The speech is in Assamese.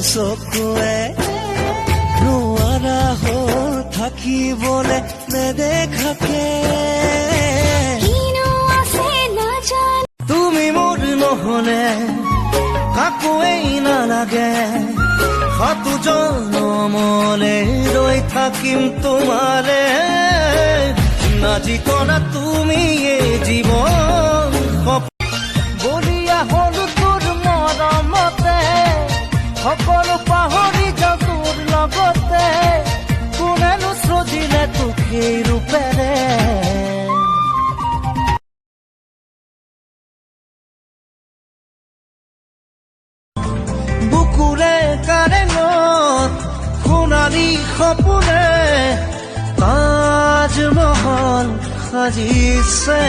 চকুৱে নোৱাৰা হ'ল থাকিবলে নেদেখাকে তুমি মোৰ নহলে কাকোৱেই নালাগে সাতু জনমলে ৰৈ থাকিম তোমালে নাজি কলা তুমি জীৱন বলিয়া হলো তোৰ মৰমতে সকলো পাহৰি যাওঁ তোৰ লগতে কোনেনো সজিলে তোক সেই ৰূপেৰে বুকুৰে কাৰেঙত সোণালী সপোনে তাজমহল সাজিছে